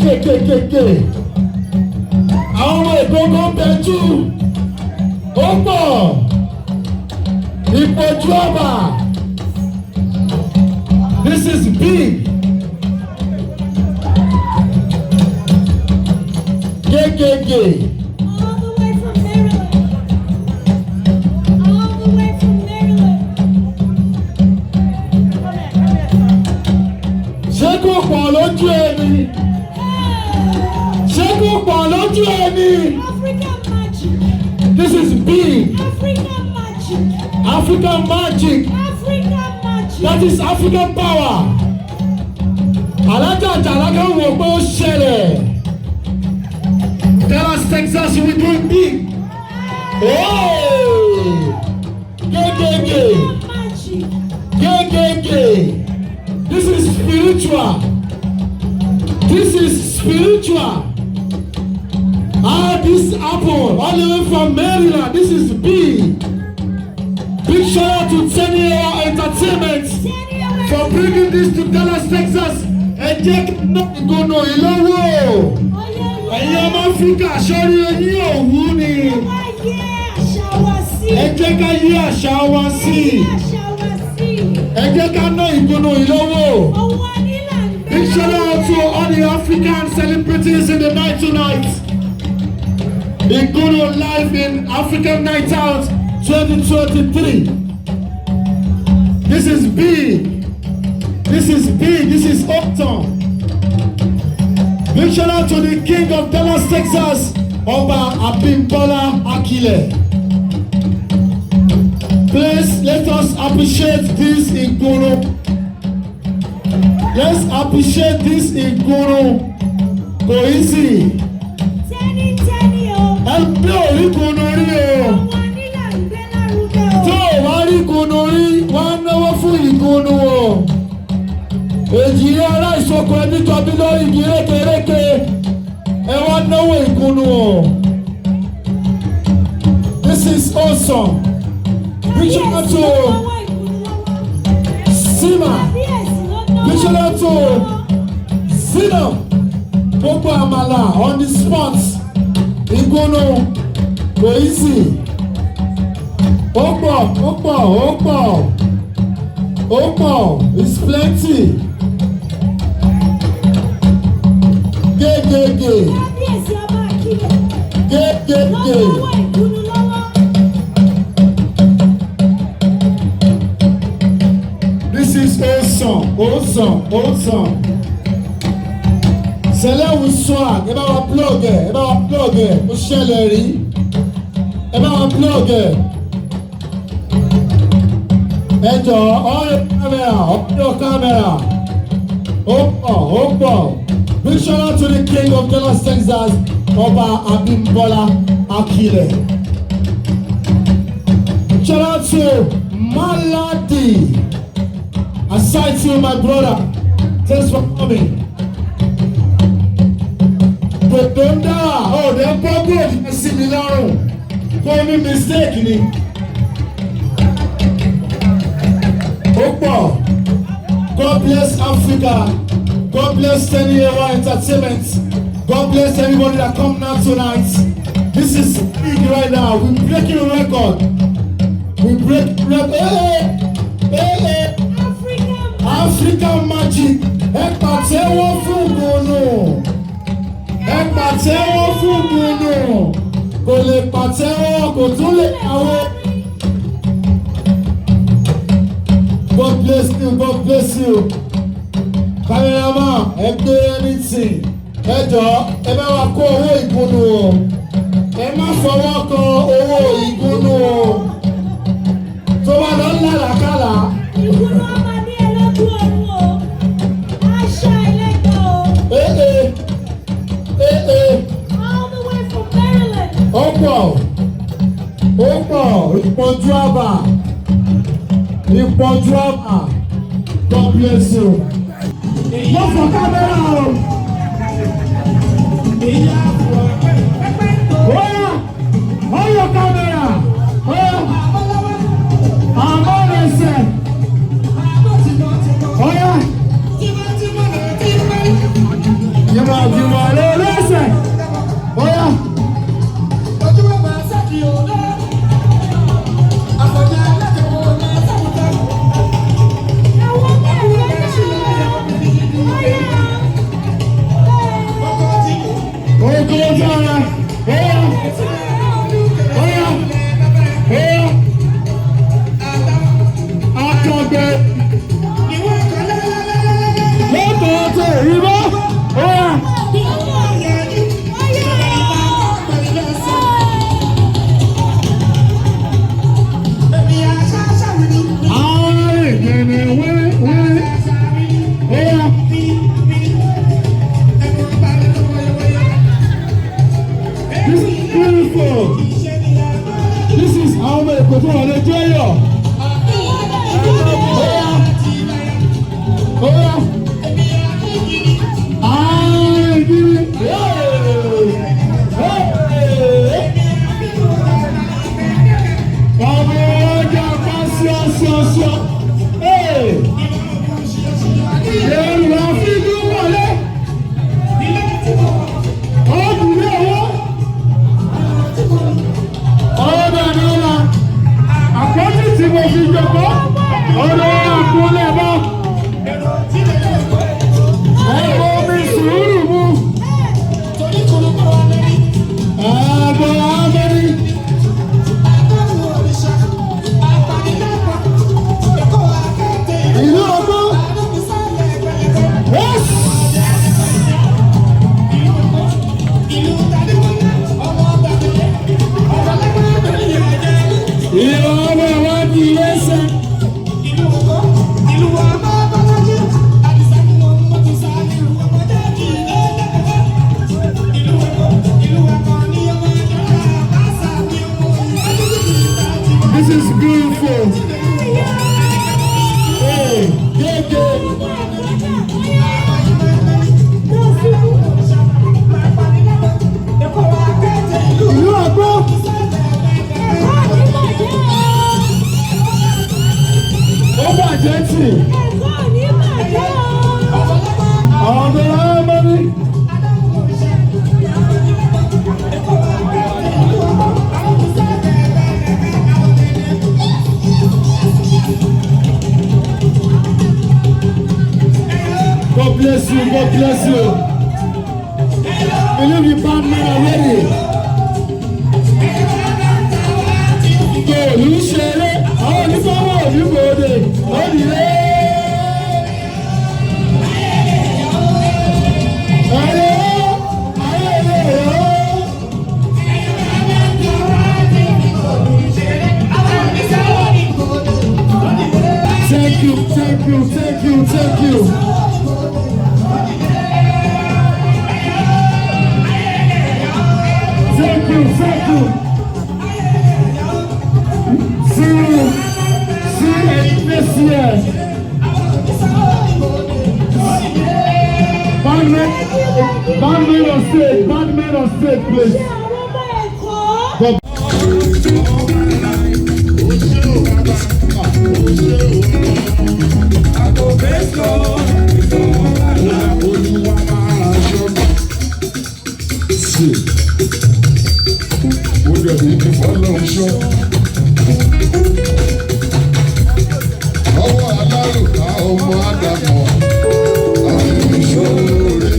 kékékéké. Àwọn ọmọ ìgbógun ń bẹjú. Ó pọ̀. Ìpọ̀jù ọba. This is big. Kékéké. Ṣé kò pọ̀ lójú ẹni? Ṣé kò pọ̀ lójú ẹni? African magic. This is big. African magic. African magic. African magic. That is African power. Alájà àjàlágà wò pé ó ṣẹlẹ̀. Dallas, Texas, we doing big. Gégégé. Magic. Gégégé. This is spiritual. This is spiritual. This apple all the way from Maryland. This is big. Big shout out to Senior Entertainment for bringing this to Dallas, Texas. And Jack Nogono Ilowo. Ẹ̀yin ọmọ Áfíríkà sọ́rí ẹ̀yin òwú ni. Ẹ jẹ́ ká yí àṣà wa sí. Ẹ jẹ́ ká ná ìgbóná Ilowo. Big shout out to all the African celebrities in the night tonight. Igbo live in African Night Out 2023. This is big. This is big. This is Uptown. Big shout out to the king of Dallas, Texas, Oba Abimbola Akile. Please let us appreciate this Igbo. Let's appreciate this Igbo. Go easy. Ẹgbẹ́ orí kùnú rí o. Tó o wá rí kùnú rí, wọ́n á náwó fún ìkùnú o. Èjì rí ará ìṣoko ẹbí tọ́bí lórí igi rékèrékè. Ẹ wá náwó ìkùnú o. This is awesome. Reaching out to Sima. Reaching out to Zina. Gbogbo àmàlà on the spot. Igbono go easy. Ó pọ̀, it's plenty. Gégégé. Gégégé. This is awesome. Sẹlẹ̀ wù swag, ẹ bá wa plug ẹ̀, ó ṣẹlẹ̀ rí, ẹ bá wa plug ẹ̀. Ẹ jọ on your camera, ó pọ̀. Big shout out to the king of Dallas, Texas, Oba Abimbola Akile. Shout out to Maladi. Aside to you, my brother, thanks for coming. Don't die. Oh, they're good. You see me now. Call me mistake ni. Opa. God bless Africa. God bless Senior Entertainment. God bless everybody that come now tonight. This is big right now. We're breaking a record. We break record. Hey. African magic. Ẹ pàtẹ́wọ́ fún Bono. Ẹ pàtẹ́wọ́ fún Bono. Kò lè pàtẹ́wọ́, kò tún lè àwọn. God bless you. Cameraman, ẹ gbé anything. Ẹ jọ, ẹ bá wa kó owó ìgbónú o. Ẹ má fọwọ́ kan owó ìgbónú o. Tó bá lọ ń lálàkàlà. Ìgbónú ọmọ ní ẹlọ́dún ọ̀run o. Aṣa ẹlẹ́gbẹ̀ẹ́ o. All the way from Maryland. Ó pọ̀, ìpọ́njú àbà. God bless you. Go for camera. On your camera. I'm on it. máa fi wà lọ́sẹ̀. Bóyá. God bless you. Believe you bad men are ready. Go, you share it. Oh, you go, you go there. Oh, delay. Thank you, thank you, thank you, thank you. Thank you, thank you. See you next year. Band man on stage, please. Ọwọ́ alárùkà ọmọ Ádámọ̀, àwọn ìṣòro rẹ̀.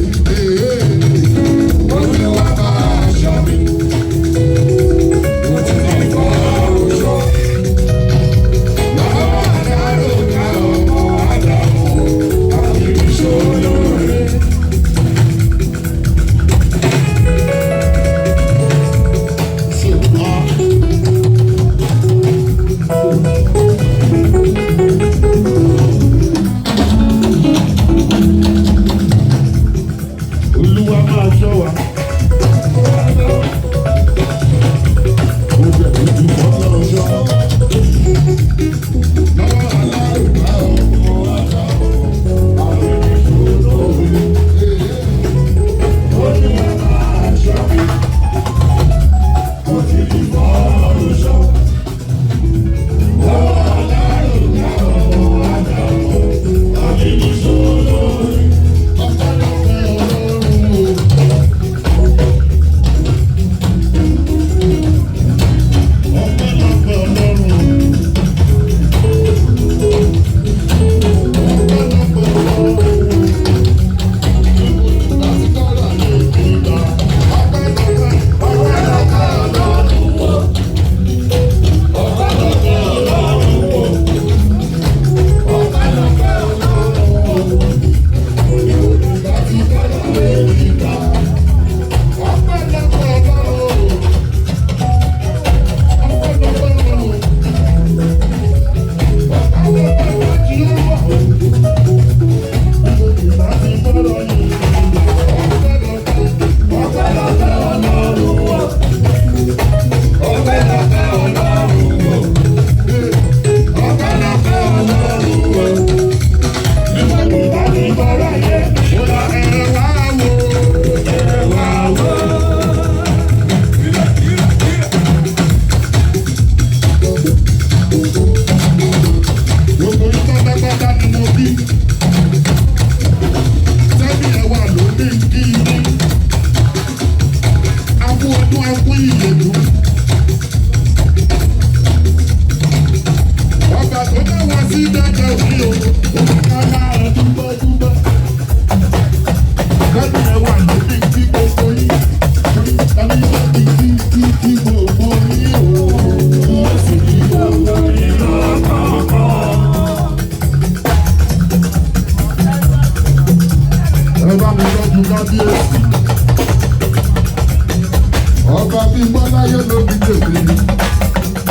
Ọba bí Bọ́lá yóò ló bí tèmi.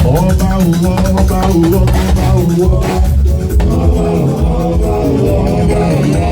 Ọba òwò, ọba òwò, ọba òwò. Ọba òwò, ọba òwò.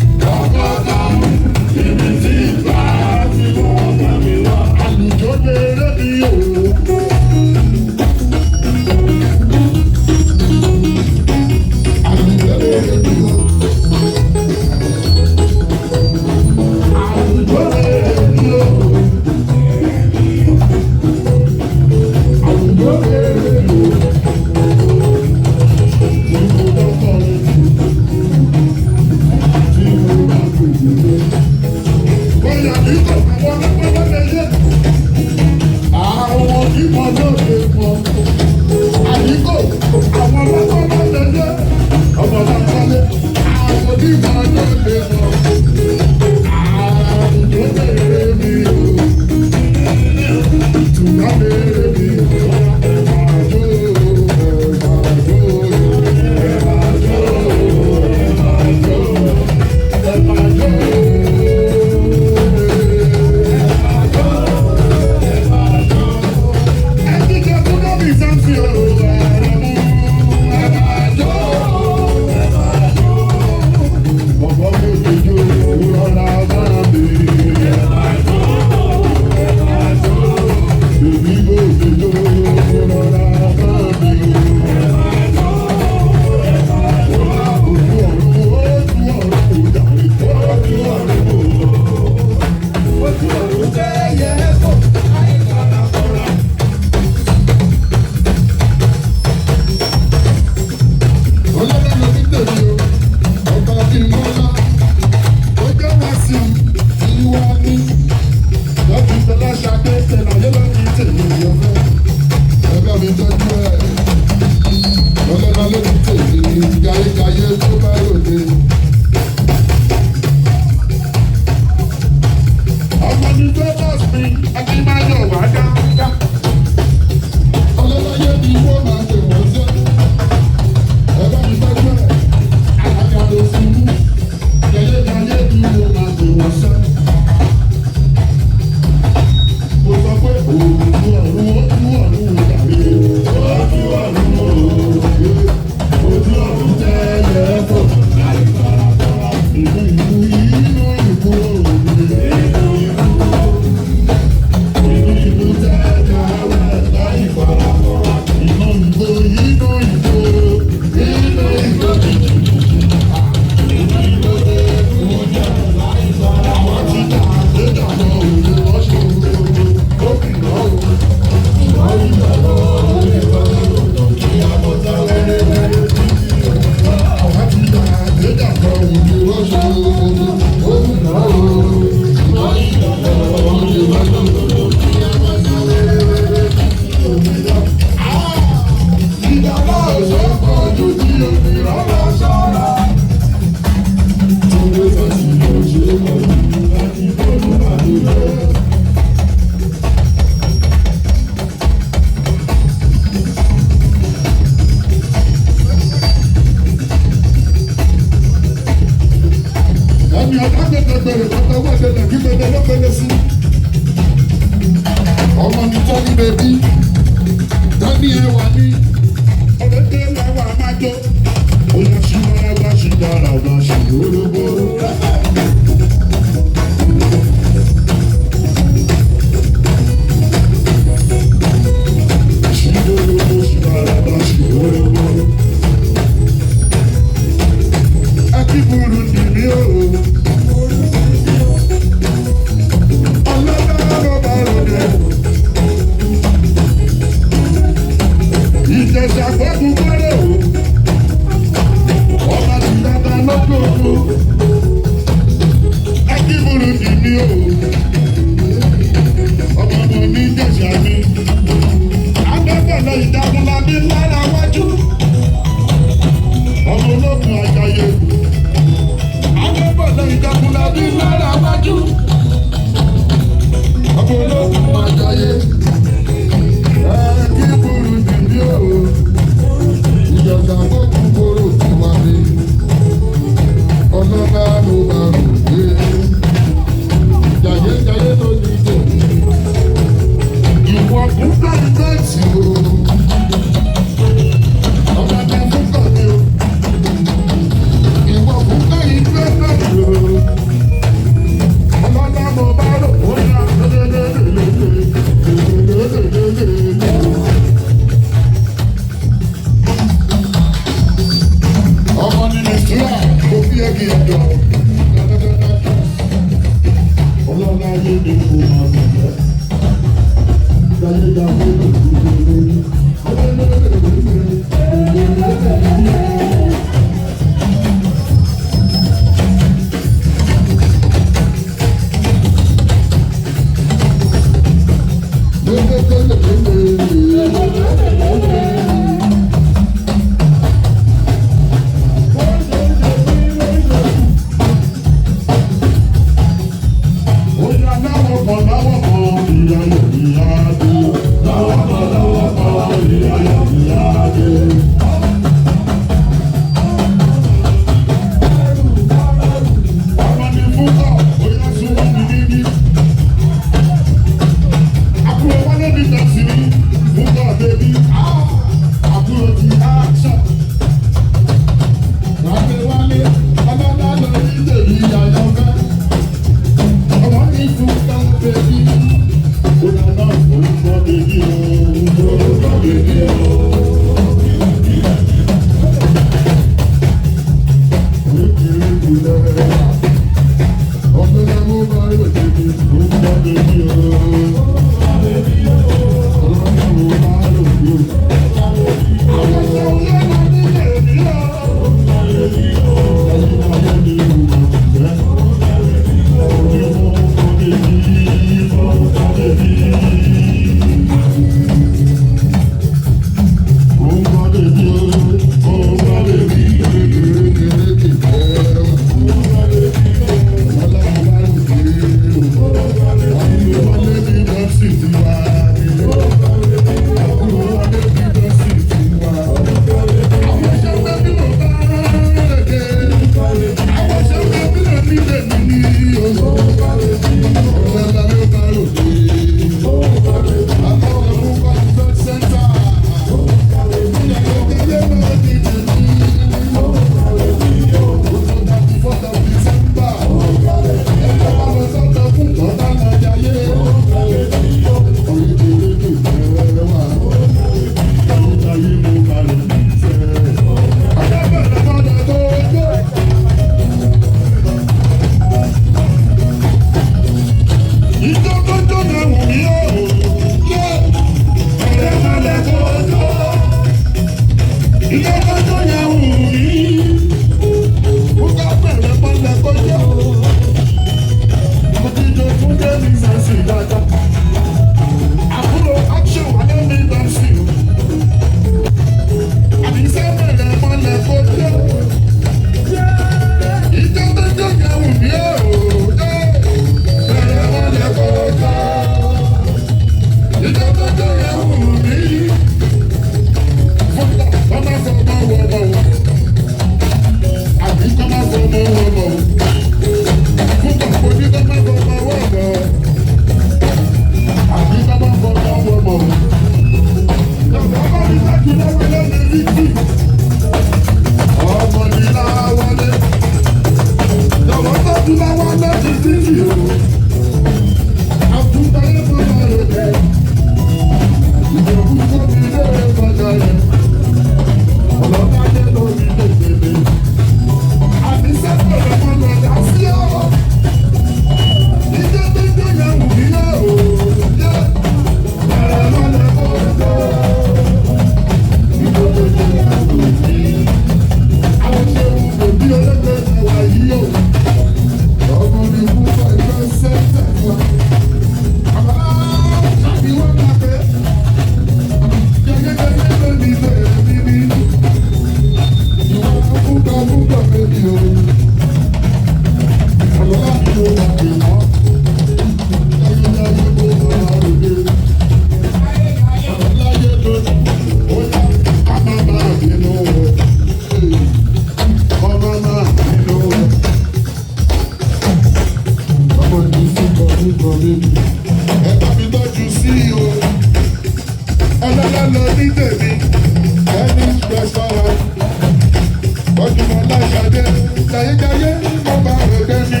jayéjayé ọba òde mi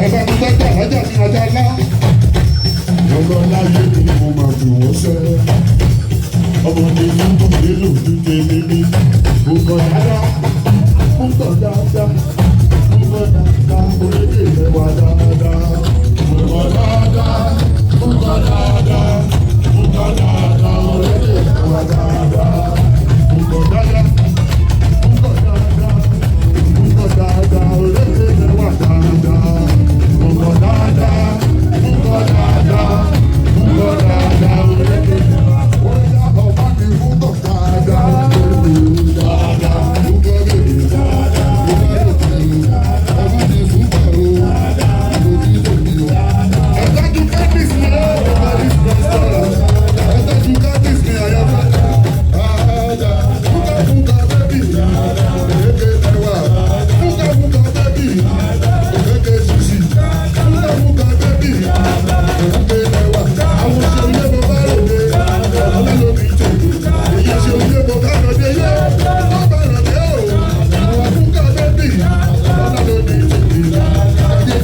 ọba mi tọ́jú àlájà mi ajá lá. Ọlọ́láyé ni mo máa fi wọ́n sẹ́. Ọmọdé ní kòkè lòdì tèmi ní. Mo kọ̀ dáadáa, mo kọ̀ dáadáa, mo kọ̀ dáadáa, orílẹ̀ èdè wa dáadáa. Mo kọ̀ dáadáa, mo kọ̀ dáadáa, mo kọ̀ dáadáa, orílẹ̀ èdè wa dáadáa. Mo kọ̀ dáadáa, mo kọ̀ dáadáa, mo kọ̀ dáadáa, orílẹ̀ èdè wa dáadáa. Mo kọ̀ dáadáa, mo kọ̀ dáadáa, mo kọ̀ dáadáa, orílẹ̀ èdè wa dáadáa. Ọba mi fún kọ̀ dáadáa, dáadáa, mo kọ̀ bèbè dáadáa, mo kọ̀ bèbè ọba mi fún kọ̀ o, lòdì lòdì o. Ẹ̀ka ju kẹ́ndìs mi ó, ọba mi fún restaurant. Ẹ̀ka ju kẹ́ndìs mi àyàfẹ́. Fúkà fúkà bẹ́bì, èké tẹ̀wá. Fúkà fúkà bẹ́bì, èké ṣùṣì. Fúkà fúkà bẹ́bì, èké tẹ̀wá. Àwọn ṣe ilé mo bá ròde, ọlọ́lọ́bí tèmi. Èyí ṣe ilé mo bá ròde yé, wọ́n bá ròde o. Àwọn fúkà bẹ́bì, ọlọ́lọ́bí tèmi.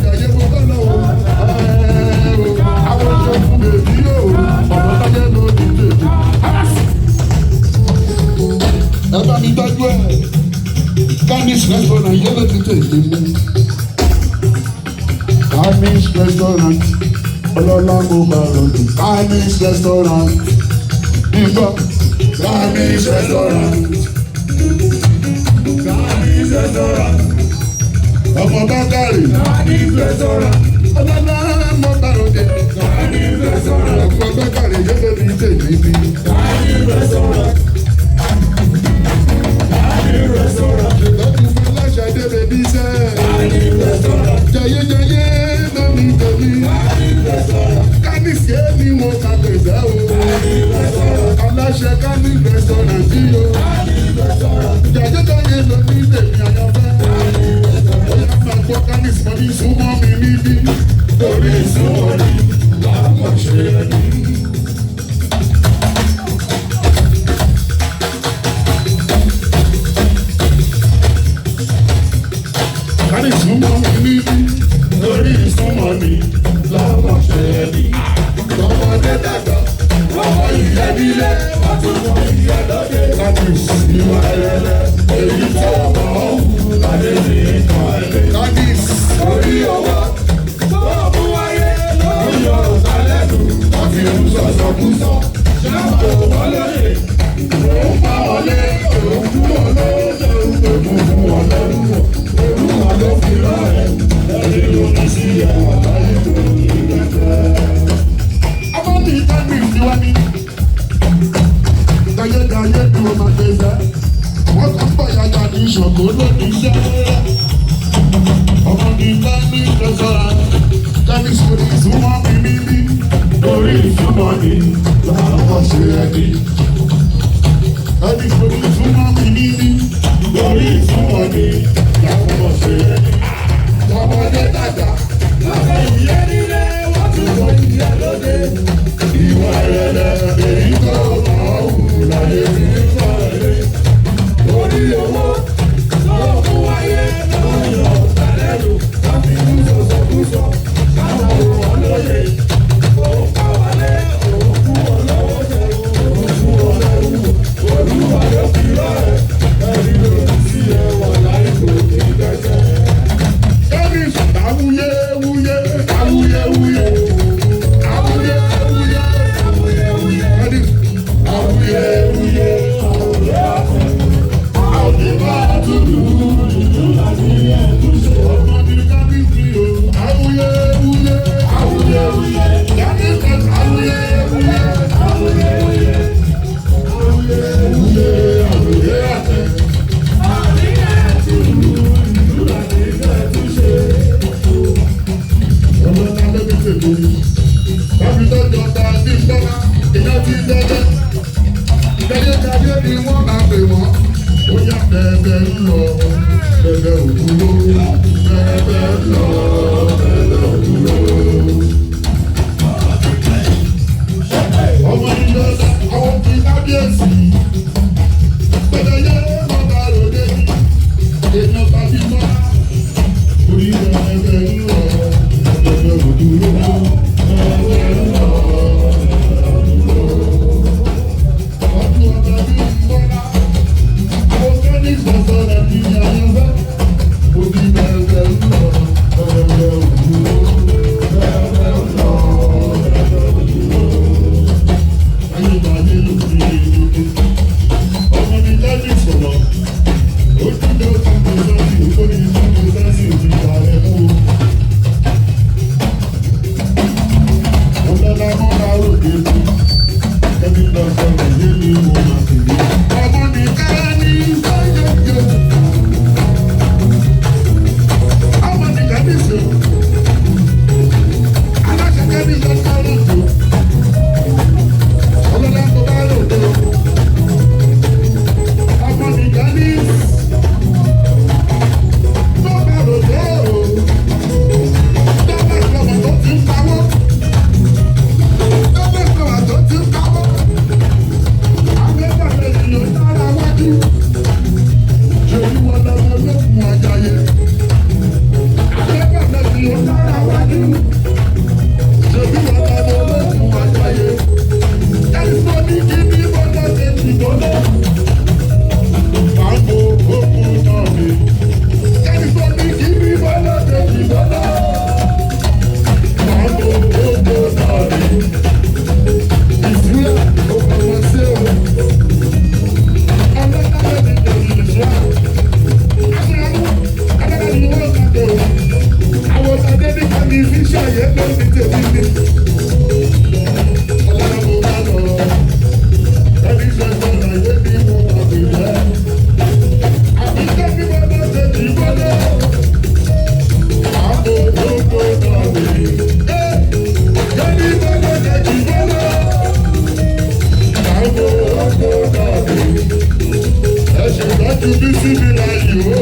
Ayé mo bá lọ o. Àwọn ṣe fún bèbí o, ọ̀dọ́ táyé lóde tèmi. Ẹ bá mi tọ́jú ẹ̀. Canis restaurant yẹn ló ti tètè mú. Canis restaurant ọlọ́lá mo bá rọ̀jò. Canis restaurant ìgbọ́. Canis restaurant. Canis restaurant. Ọmọ Bákàrè. Canis restaurant. Ọlọ́lá mo bá rọ̀jò. Canis restaurant. Ọmọ Bákàrè yẹn ló ti tètè bí. Canis restaurant. Jayéjayé lómi tèmi. Canis yé ni mo kà pèsè o. Aláṣẹ Canis restaurant tí o. Jayéjayé lómi tèmi àyànfẹ́. Bóyá máa gbọ́ Canis mọ́ ní súnmọ́ mi níbí. Torí ìsúnmọ́ ni làwọn ṣe é ní. Canis súnmọ́ mi níbí. Torí ìsúnmọ́ ni làwọn ṣe é ní. Ọmọdé dàgbà, ọmọ ìyá nílé, wọ́n tún mọ ìyá lóde. Canis ìwà ẹ̀rẹ̀lẹ̀, èyí tó ọmọ ọ̀hún láyé ní ìkan ẹ̀lẹ́. Canis orí owó, tó mú wáyé lórí ọ̀tá lẹ́nu. Wọ́n fi ń sọ̀sọ̀kúsọ, ṣáàpù wọn lóye. Òun pa wọlé, òun fún wọn lóye, òun fún wọn lẹ́nu wọ̀. Olúwa ló fi rán ẹ̀, ẹni ló ní sí ẹ̀wọ̀n láyé tó ní ìgbẹ́fẹ́. Ọmọ mi Canis ni wá ní. Jayéjayé ni mo máa gbé fẹ́. Wọ́n kàn pọ̀ yàtọ̀ ní ìṣòkò lónìí iṣẹ́. Ọmọ mi Canis restaurant. Canis kò ní ìsúnmọ́ mi níbí. Torí ìsúnmọ́ ni làwọn ṣe é ní. Canis kò ní ìsúnmọ́ mi níbí. Torí ìsúnmọ́ ni làwọn ṣe é ní. Ọmọdé dàgbà, lọ́sẹ̀ ìyá nílé, wọ́n tún mọ ìyá lóde. Ìwà ẹ̀rẹ̀lẹ̀ èyí tó mọ̀ ọ́hún láyé ní ìfọ̀rẹ́. Orí owó tó mú wáyé lórí ọ̀tá lẹ́nu. Wọ́n fi ń sọ̀sọ̀kúsọ, káwọn ò wọ́n lóye. Òun pa wálé, òun fún wọn lọ́wọ́ jẹ, òun fún wọn lẹ́rù wò. Olúwa ló fi rán ẹ̀, ẹni ló ní sí ẹwà láì kò ní gbẹ́sẹ̀. Canis awuye wuye, awuye wuye, awuye wuye, awuye wuye. Canis awuye wuye, awuye wuye. Awuye máa dúdú, dúdú láti ẹ̀dúnṣe. Ọmọ mi Canis ni o. Awuye wuye, awuye wuye. Canis awuye wuye, awuye wuye. Awuye wuye, awuye àtẹ. Awuye dúdú, dúdú láti ẹ̀dúnṣe. Ọmọ náà ló ti tètè yìí. Bábí tó jọba ní Bọ́lá, ìyá ti dẹ́dẹ́. Jayéjayé ni wọ́n máa pè wọ́n. Ó yá bẹ́ẹ̀ ń lọ, bẹ́ẹ̀ ò dúró. Bẹ́ẹ̀ ń lọ, bẹ́ẹ̀ ò dúró. Ọmọ ìjọba, àwọn ti kábíyèsí. Bẹ́ẹ̀ yé wọ́n bá ròde ní. Èèyàn tàbí mọ́ra. ajáyé. Àgbẹ̀bọ̀ mẹ́sì ó dára wájú. Ṣèbí wọn bá lọ lókun ajáyé. Ẹni tó ní kí ní bọ́lá ṣe ti bọ́lá. Màá bo okun náà mi. Ẹni tó ní kí ní bọ́lá ṣe ti bọ́lá. Màá bo okun náà mi. Ìfúyà òkòwò sí o. Ọlọ́dún mi kò ní ìṣúra. Agbára ni wọ́n kàn tó. Àwọn ọ̀sán ní kàmí fi ṣàyẹ̀ lórí tèmi ní. Ọlọ́run mo bá lọ. Ẹni ṣẹ̀ṣẹ̀ náà yé ní mo kàn tó jẹ́. Àbíkẹ́ bí mo bá ṣe ti gbọ́dọ̀. Àbò gbogbo náà mi. Yẹ́nì mo bá ṣe ti gbọ́dọ̀. Àbò gbogbo náà mi. Ẹ ṣètọ́jú bí síbi láyé o.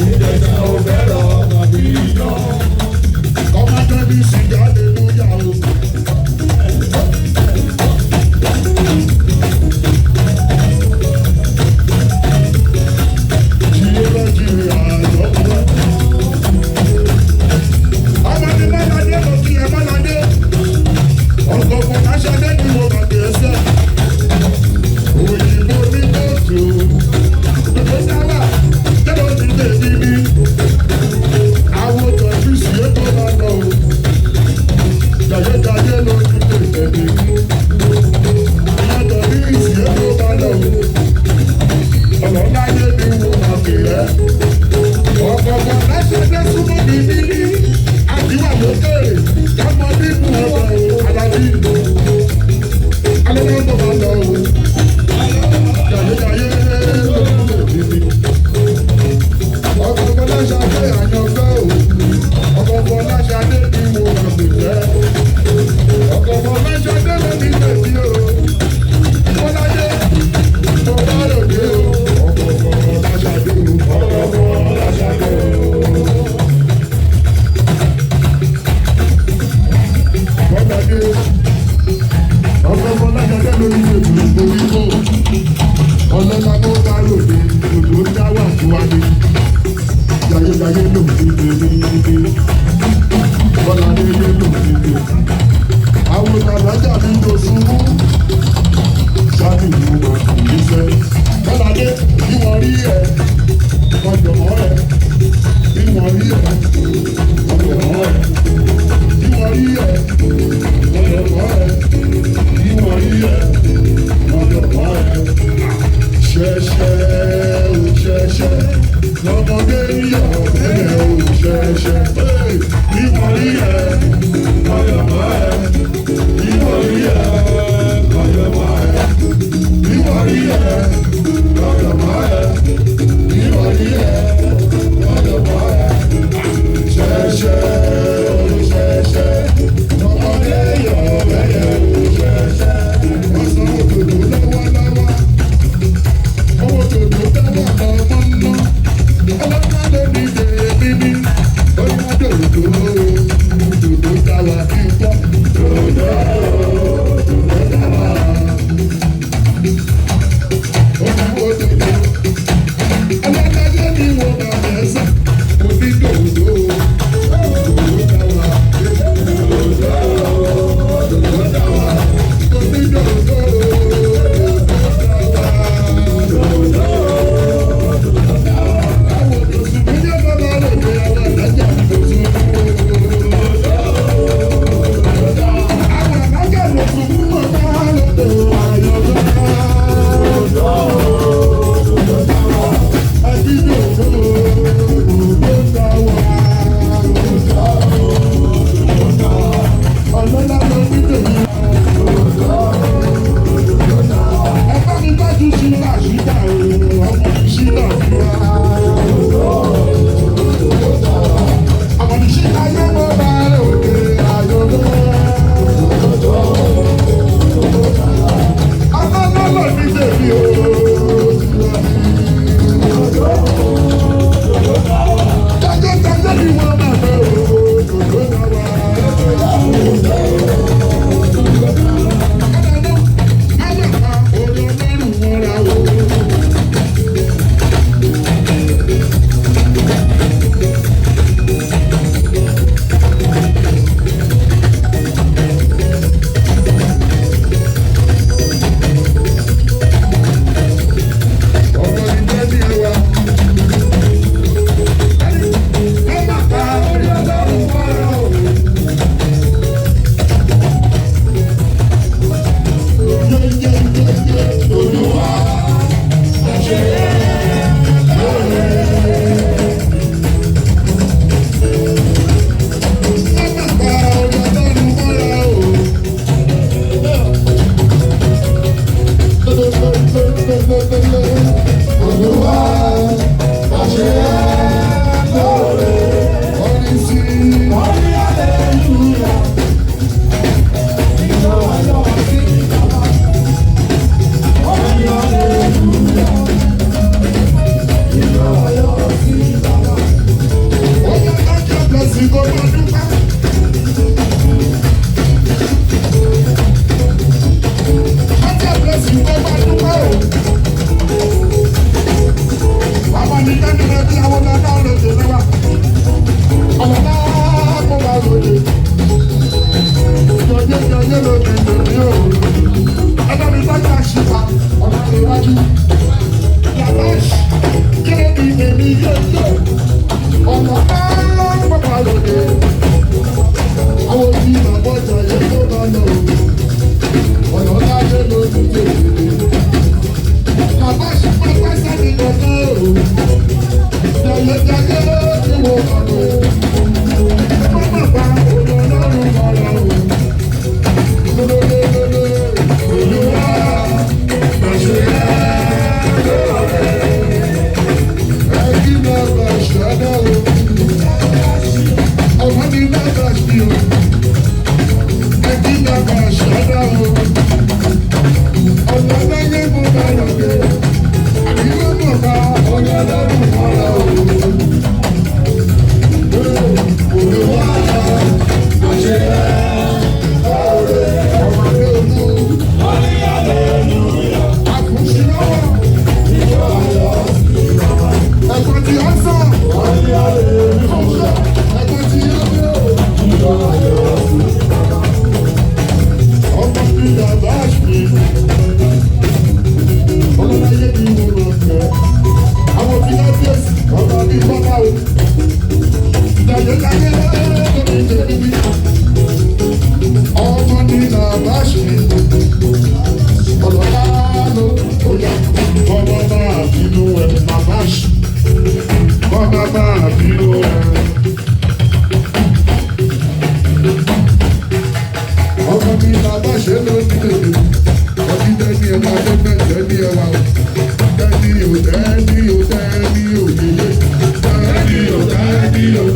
Ìjẹ̀ṣà ò fẹ́ràn ọmọ bí iná.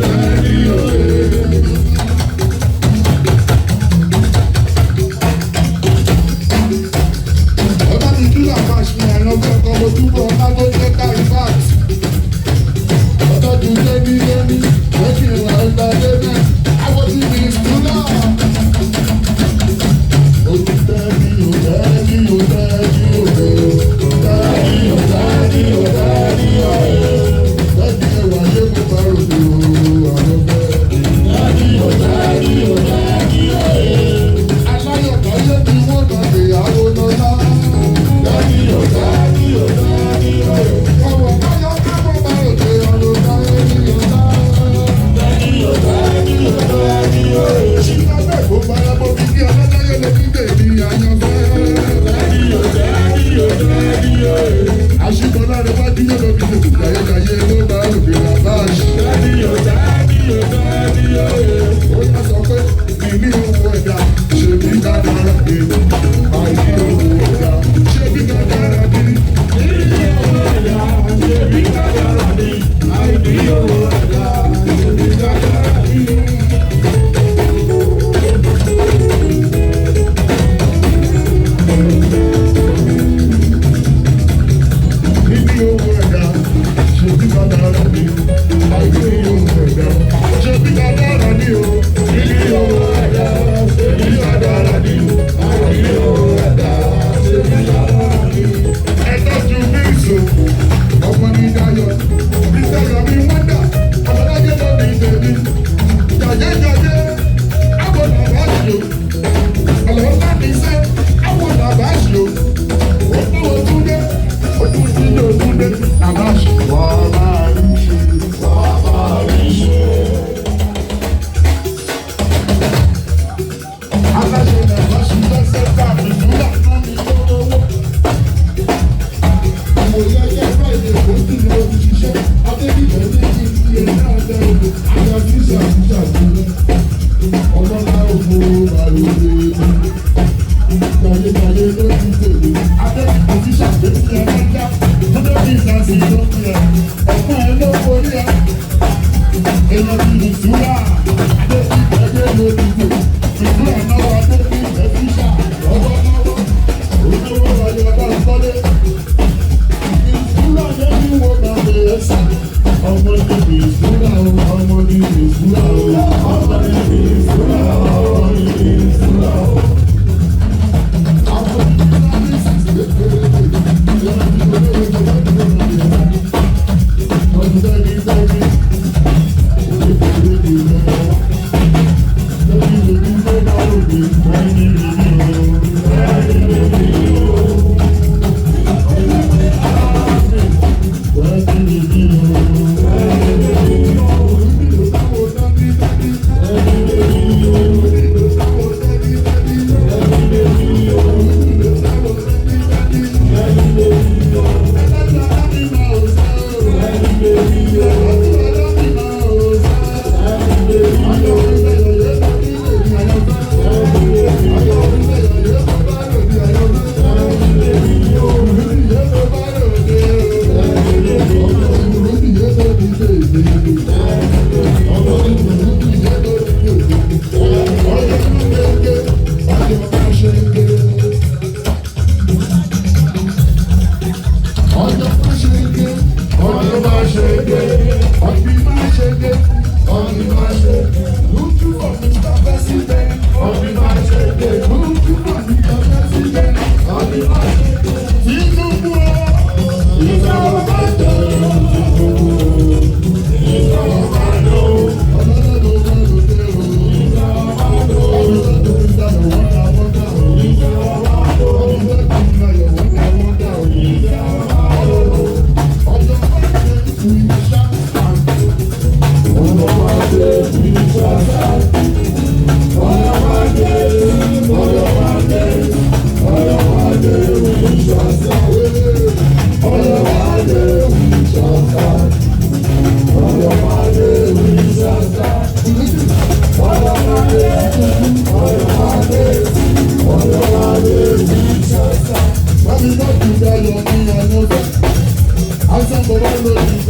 Daddy, oh,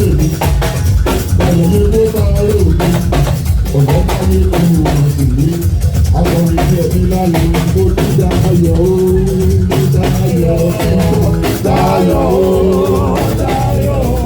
tèmi. Báyọ̀ ní kó bá rò mí. Ọ̀gá bá mi kú ọ̀sìn mi. Akọrin tí ẹbí láyé kó ní dáyọ̀ ó. Dáyọ̀ ó. Dáyọ̀ ó. Dáyọ̀ ó.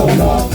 La